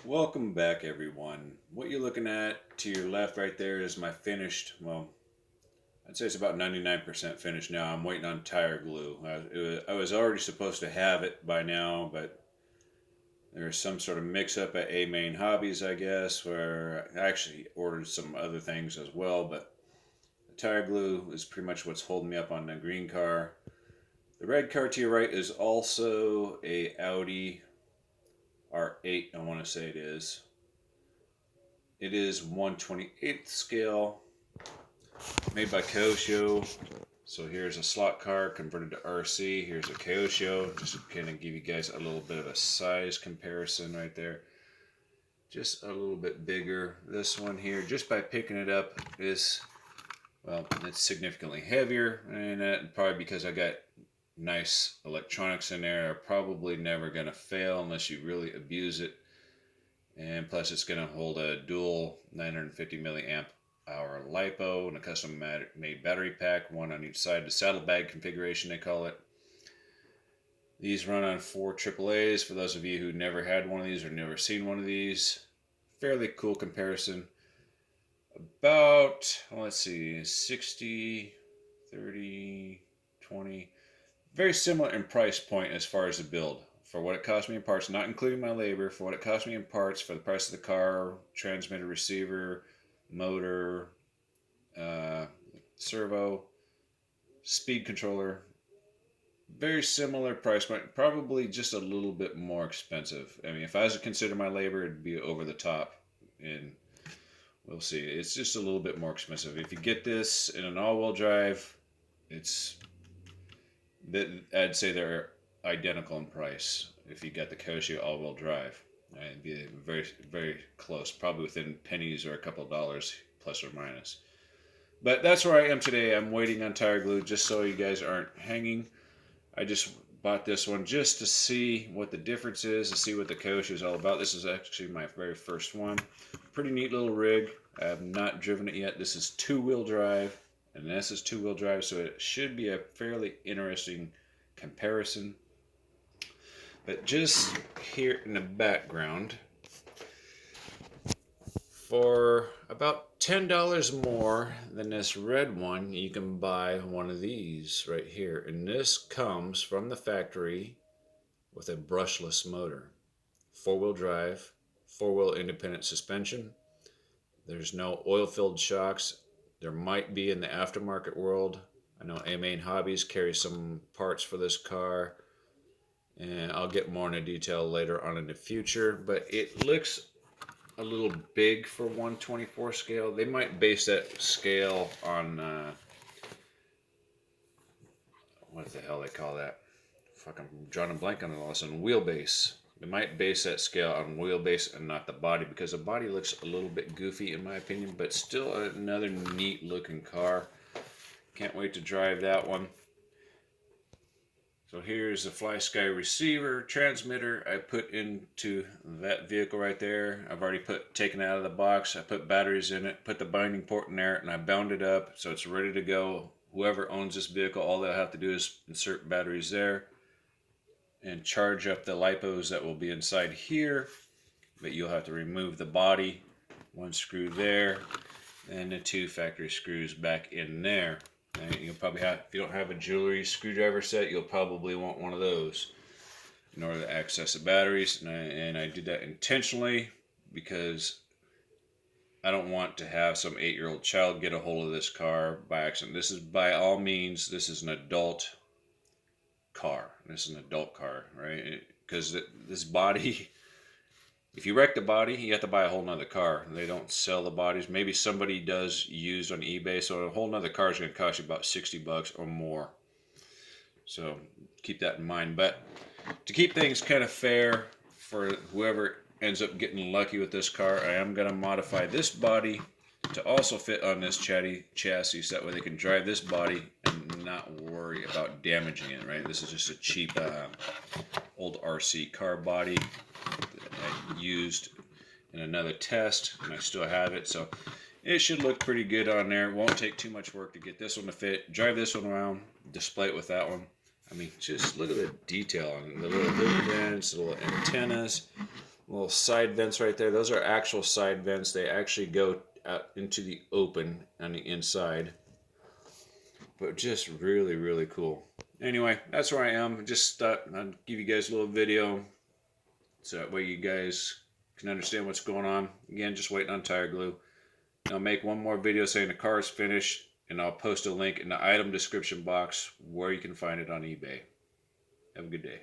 Welcome back, everyone. What you're looking at to your left right there is my finished, well, I'd say it's about 99% finished now. I'm waiting on tire glue. I was already supposed to have it by now, but there's some sort of mix up at A Main Hobbies, I guess, where I actually ordered some other things as well, but the tire glue is pretty much what's holding me up on the green car. The red car to your right is also a Audi R8, I want to say it is. It is 1/28th scale, made by Kyosho. So here's a slot car converted to RC. Here's a Kyosho, just to kind of give you guys a little bit of a size comparison right there. Just a little bit bigger. This one here, just by picking it up, is, well, it's significantly heavier, and that probably because I got nice electronics in there. Are probably never going to fail unless you really abuse it. And plus, it's going to hold a dual 950 milliamp hour LiPo and a custom made battery pack, one on each side, the saddlebag configuration they call it. These run on 4 AAAs. For those of you who never had one of these or never seen one of these, fairly cool comparison. About, let's see, 60, 30, 20. Very similar in price point as far as the build. For what it cost me in parts, not including my labor, for what it cost me in parts, for the price of the car, transmitter, receiver, motor, servo, speed controller, very similar price point, probably just a little bit more expensive. I mean, if I was to consider my labor, it'd be over the top, and we'll see. It's just a little bit more expensive. If you get this in an all-wheel drive, it's I'd say they're identical in price. If you got the Kyosho all-wheel drive, it'd be very, very close, probably within pennies or a couple of dollars, plus or minus. But that's where I am today. I'm waiting on tire glue, just so you guys aren't hanging. I just bought this one just to see what the difference is, to see what the Kyosho is all about. This is actually my very first one. Pretty neat little rig. I have not driven it yet. This is two-wheel drive, and this is two-wheel drive, so it should be a fairly interesting comparison. But just here in the background, for about $10 more than this red one, you can buy one of these right here. And this comes from the factory with a brushless motor. Four-wheel drive, four-wheel independent suspension. There's no oil-filled shocks. There might be in the aftermarket world. I know A Main Hobbies carries some parts for this car, and I'll get more into detail later on in the future, but it looks a little big for 1/24 scale. They might base that scale on what the hell they call that? Fucking drawing a blank on it all of a sudden. Wheelbase. They might base that scale on wheelbase and not the body, because the body looks a little bit goofy in my opinion, but still another neat looking car. Can't wait to drive that one. So here's the Fly Sky receiver transmitter I put into that vehicle right there. I've already taken it out of the box. I put batteries in it, put the binding port in there, and I bound it up so it's ready to go. Whoever owns this vehicle, all they'll have to do is insert batteries there and charge up the lipos that will be inside here. But you'll have to remove the body, one screw there, and the 2 factory screws back in there. And you'll probably have, if you don't have a jewelry screwdriver set, you'll probably want one of those in order to access the batteries. And I did that intentionally because I don't want to have some 8-year-old child get a hold of this car by accident. This is, by all means, this is an adult car. This is an adult car, right? Because this body, if you wreck the body, you have to buy a whole nother car. They don't sell the bodies. Maybe somebody does used on eBay, so a whole nother car is going to cost you about $60 or more. So keep that in mind. But to keep things kind of fair for whoever ends up getting lucky with this car, I am going to modify this body to also fit on this chassis, so that way they can drive this body and not worry about damaging it, right? This is just a cheap old RC car body that I used in another test, and I still have it, so it should look pretty good on there. It won't take too much work to get this one to fit. Drive this one around, display it with that one. I mean, just look at the detail on the little hood vents, the little antennas. little side vents right there. Those are actual side vents. They actually go out into the open on the inside. But just really, really cool. Anyway, that's where I am. Just thought I'd give you guys a little video so that way you guys can understand what's going on. Again, just waiting on tire glue. And I'll make one more video saying the car is finished, and I'll post a link in the item description box where you can find it on eBay. Have a good day.